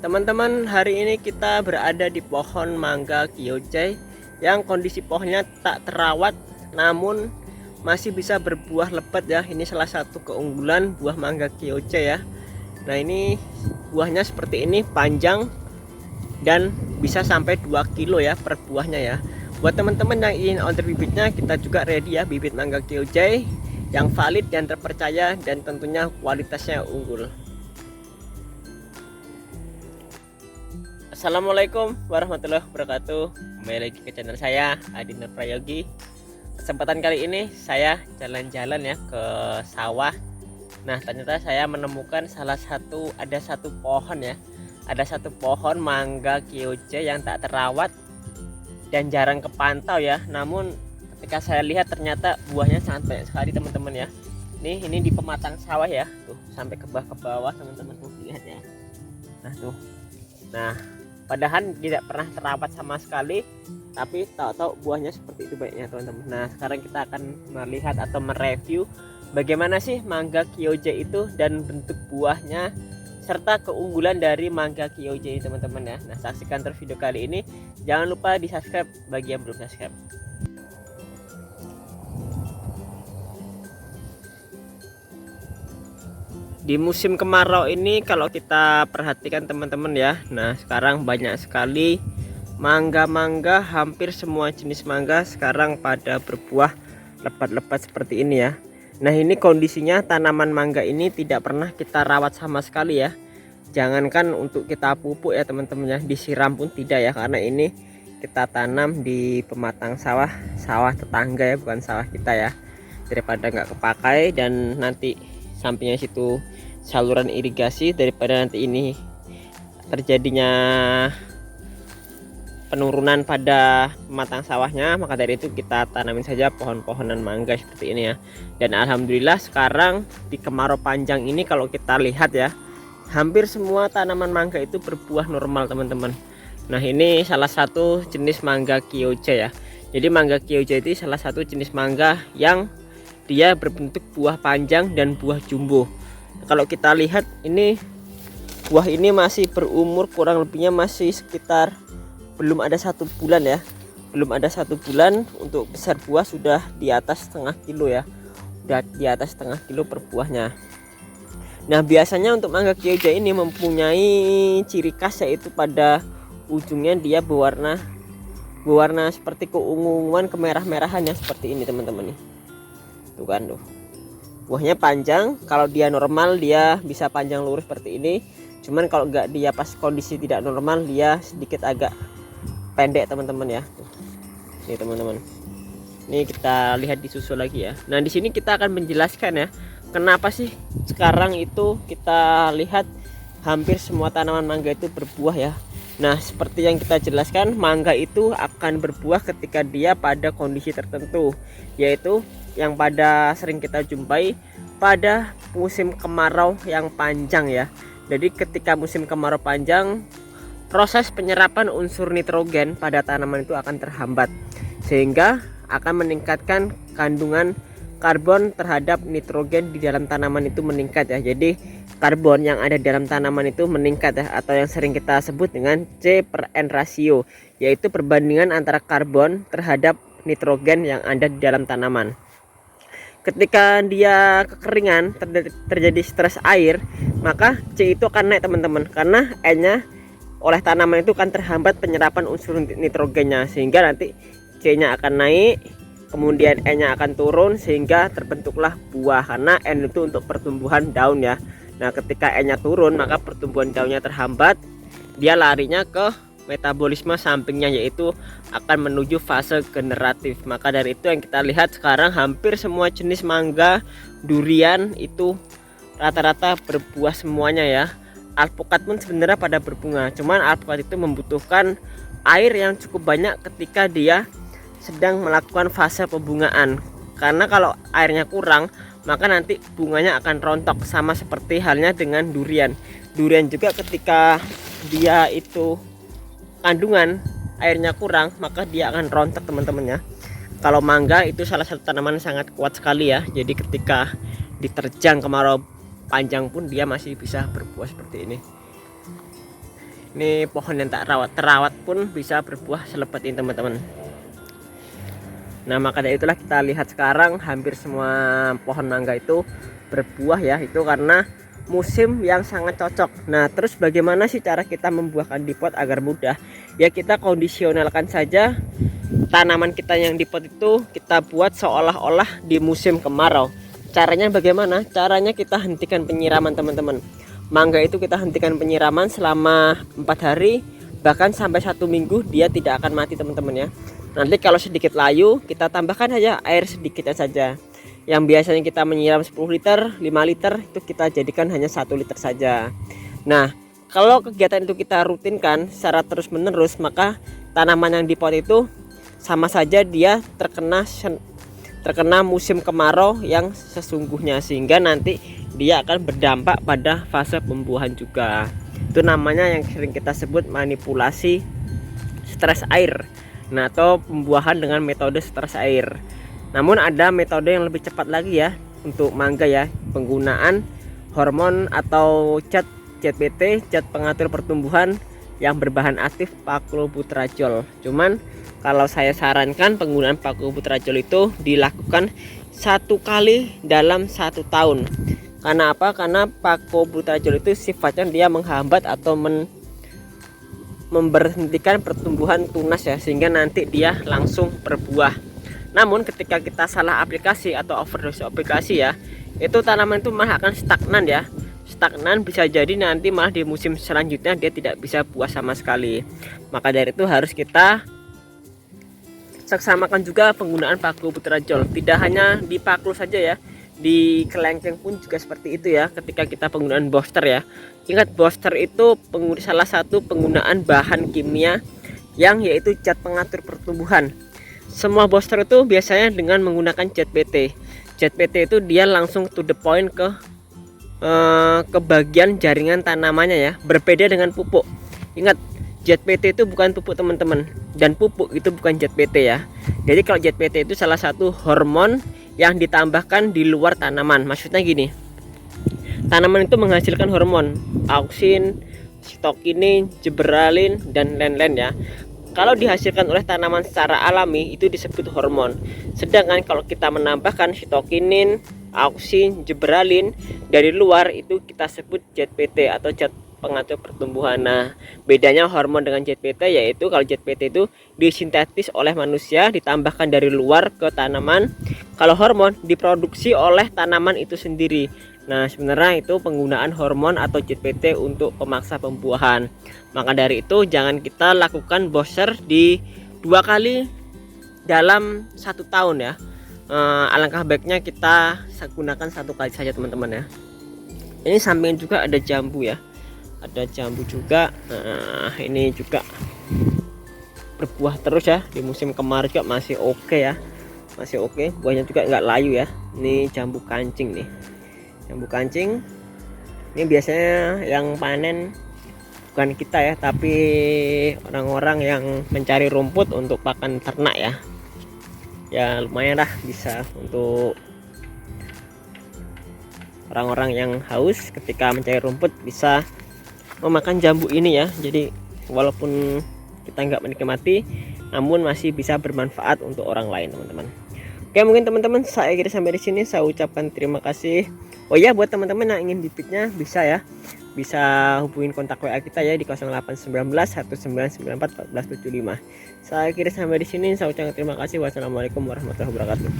Teman-teman, hari ini kita berada di pohon mangga Kyojai yang kondisi pohonnya tak terawat namun masih bisa berbuah lebat ya. Ini salah satu keunggulan buah mangga Kyojai ya. Nah, ini buahnya seperti ini, panjang dan bisa sampai 2 kilo ya per buahnya ya. Buat teman-teman yang ingin order bibitnya, kita juga ready ya bibit mangga Kyojai yang valid dan terpercaya dan tentunya kualitasnya unggul. Assalamualaikum warahmatullahi wabarakatuh. Kembali lagi ke channel saya, Adi Nur Prayogi. Kesempatan kali ini saya jalan-jalan ya ke sawah. Nah, ternyata saya menemukan ada satu pohon ya. Ada satu pohon mangga Kyojai yang tak terawat dan jarang kepantau ya. Namun ketika saya lihat ternyata buahnya sangat banyak sekali teman-teman ya. Ini di pematang sawah ya. Tuh, sampai ke bawah teman-teman tuh lihat ya. Nah, tuh. Nah, padahal tidak pernah terawat sama sekali, tapi tahu-tahu buahnya seperti itu baiknya teman-teman. Nah, sekarang kita akan melihat atau mereview bagaimana sih mangga Kyojai itu dan bentuk buahnya serta keunggulan dari mangga Kyojai teman-teman ya. Nah, saksikan terus video kali ini. Jangan lupa di subscribe bagi yang belum subscribe. Di musim kemarau ini kalau kita perhatikan teman-teman ya, nah sekarang banyak sekali mangga-mangga, hampir semua jenis mangga sekarang pada berbuah lebat-lebat seperti ini ya. Nah, ini kondisinya tanaman mangga ini tidak pernah kita rawat sama sekali ya. Jangankan untuk kita pupuk ya teman-teman ya, disiram pun tidak ya, karena ini kita tanam di pematang sawah tetangga ya, bukan sawah kita ya. Daripada nggak kepakai dan nanti sampingnya situ saluran irigasi, daripada nanti ini terjadinya penurunan pada pematang sawahnya, maka dari itu kita tanamin saja pohon-pohonan mangga seperti ini ya. Dan alhamdulillah sekarang di kemarau panjang ini kalau kita lihat ya, hampir semua tanaman mangga itu berbuah normal teman-teman. Nah, ini salah satu jenis mangga Kyojai ya. Jadi mangga Kyojai itu salah satu jenis mangga yang dia berbentuk buah panjang dan buah jumbo. Kalau kita lihat ini buah ini masih berumur kurang lebihnya masih sekitar belum ada 1 bulan ya, belum ada 1 bulan. Untuk besar buah sudah di atas setengah kilo ya, udah di atas setengah kilo per buahnya. Nah, biasanya untuk mangga Kyojai ini mempunyai ciri khas yaitu pada ujungnya dia berwarna seperti keunguan kemerah-merahan ya, seperti ini teman-teman nih. Tuh kan tuh. Buahnya panjang, kalau dia normal dia bisa panjang lurus seperti ini. Cuman kalau enggak, dia pas kondisi tidak normal dia sedikit agak pendek teman-teman ya. Tuh. Nih teman-teman. Ini kita lihat di susul lagi ya. Nah, di sini kita akan menjelaskan ya, kenapa sih sekarang itu kita lihat hampir semua tanaman mangga itu berbuah ya. Nah, seperti yang kita jelaskan, mangga itu akan berbuah ketika dia pada kondisi tertentu, yaitu yang pada sering kita jumpai pada musim kemarau yang panjang ya. Jadi ketika musim kemarau panjang, proses penyerapan unsur nitrogen pada tanaman itu akan terhambat, sehingga akan meningkatkan kandungan karbon terhadap nitrogen di dalam tanaman itu meningkat ya. Jadi karbon yang ada di dalam tanaman itu meningkat ya, atau yang sering kita sebut dengan C/N rasio, yaitu perbandingan antara karbon terhadap nitrogen yang ada di dalam tanaman. Ketika dia kekeringan, terjadi stres air, maka C itu akan naik teman-teman, karena N-nya oleh tanaman itu akan terhambat penyerapan unsur nitrogennya, sehingga nanti C-nya akan naik, kemudian N-nya akan turun, sehingga terbentuklah buah, karena N itu untuk pertumbuhan daun ya. Nah, ketika N-nya turun, maka pertumbuhan daunnya terhambat, dia larinya ke metabolisme sampingnya, yaitu akan menuju fase generatif. Maka dari itu yang kita lihat sekarang hampir semua jenis mangga, durian itu rata-rata berbuah semuanya ya. Alpukat pun sebenarnya pada berbunga, cuman alpukat itu membutuhkan air yang cukup banyak ketika dia sedang melakukan fase pembungaan, karena kalau airnya kurang maka nanti bunganya akan rontok, sama seperti halnya dengan durian. Durian juga ketika dia itu kandungan airnya kurang, maka dia akan rontok teman-teman ya. Kalau mangga itu salah satu tanaman sangat kuat sekali ya, jadi ketika diterjang kemarau panjang pun dia masih bisa berbuah seperti ini. Ini pohon yang tak terawat pun bisa berbuah selebat ini teman-teman. Nah maka dari itulah kita lihat sekarang hampir semua pohon mangga itu berbuah ya, itu karena musim yang sangat cocok. Nah terus bagaimana sih cara kita membuahkan di pot agar mudah? Ya kita kondisionalkan saja tanaman kita yang di pot itu kita buat seolah-olah di musim kemarau. Caranya bagaimana? Caranya kita hentikan penyiraman teman-teman. Mangga itu kita hentikan penyiraman selama 4 hari, bahkan sampai 1 minggu dia tidak akan mati teman-teman ya. Nanti kalau sedikit layu kita tambahkan saja air sedikit saja. Yang biasanya kita menyiram 10 liter, 5 liter itu kita jadikan hanya 1 liter saja. Nah kalau kegiatan itu kita rutinkan secara terus menerus, maka tanaman yang di pot itu sama saja dia terkena musim kemarau yang sesungguhnya, sehingga nanti dia akan berdampak pada fase pembuahan juga. Itu namanya yang sering kita sebut manipulasi stres air, nah atau pembuahan dengan metode stres air. Namun ada metode yang lebih cepat lagi ya untuk mangga ya, penggunaan hormon atau ZPT, zat pengatur pertumbuhan yang berbahan aktif paklobutradiol. Cuman kalau saya sarankan penggunaan paklobutradiol itu dilakukan 1 kali dalam 1 tahun. Karena apa? Karena paklobutradiol itu sifatnya dia menghambat atau memberhentikan pertumbuhan tunas ya, sehingga nanti dia langsung berbuah. Namun ketika kita salah aplikasi atau overdose aplikasi ya, itu tanaman itu malah akan stagnan ya. Stagnan, bisa jadi nanti malah di musim selanjutnya dia tidak bisa buah sama sekali. Maka dari itu harus kita seksamakan juga penggunaan paklobutradiol. Tidak hanya di paklo saja ya, di kelengkeng pun juga seperti itu ya. Ketika kita penggunaan booster ya, ingat booster itu salah satu penggunaan bahan kimia yang yaitu zat pengatur pertumbuhan. Semua booster itu biasanya dengan menggunakan ZPT. ZPT itu dia langsung to the point ke bagian jaringan tanamannya ya, berbeda dengan pupuk. Ingat, ZPT itu bukan pupuk teman-teman, dan pupuk itu bukan ZPT ya. Jadi kalau ZPT itu salah satu hormon yang ditambahkan di luar tanaman. Maksudnya gini, tanaman itu menghasilkan hormon auksin, sitokinin, gibberellin, dan lain-lain ya. Kalau dihasilkan oleh tanaman secara alami itu disebut hormon. Sedangkan kalau kita menambahkan sitokinin, auksin, gibberellin dari luar itu kita sebut ZPT atau zat pengatur pertumbuhan. Nah, bedanya hormon dengan ZPT yaitu kalau ZPT itu disintetis oleh manusia, ditambahkan dari luar ke tanaman. Kalau hormon diproduksi oleh tanaman itu sendiri. Nah, sebenarnya itu penggunaan hormon atau ZPT untuk pemaksa pembuahan. Maka dari itu jangan kita lakukan booster di 2 kali dalam 1 tahun ya. Alangkah baiknya kita gunakan 1 kali saja teman-teman ya. Ini samping juga ada jambu ya. Ada jambu juga. Nah, ini juga berbuah terus ya, di musim kemarau juga masih oke ya, masih oke, buahnya juga nggak layu ya. Ini jambu kancing nih, jambu kancing ini biasanya yang panen bukan kita ya, tapi orang-orang yang mencari rumput untuk pakan ternak ya. Ya lumayan lah, bisa untuk orang-orang yang haus ketika mencari rumput bisa memakan jambu ini ya. Jadi walaupun kita nggak menikmati, namun masih bisa bermanfaat untuk orang lain teman-teman. Oke, mungkin teman-teman saya kira sampai di sini. Saya ucapkan terima kasih. Oh ya, buat teman-teman yang ingin bibitnya bisa ya, bisa hubungin kontak WA kita ya di 0819 1994 1475. Saya kira sampai di sini. Saya ucapkan terima kasih. Wassalamualaikum warahmatullahi wabarakatuh.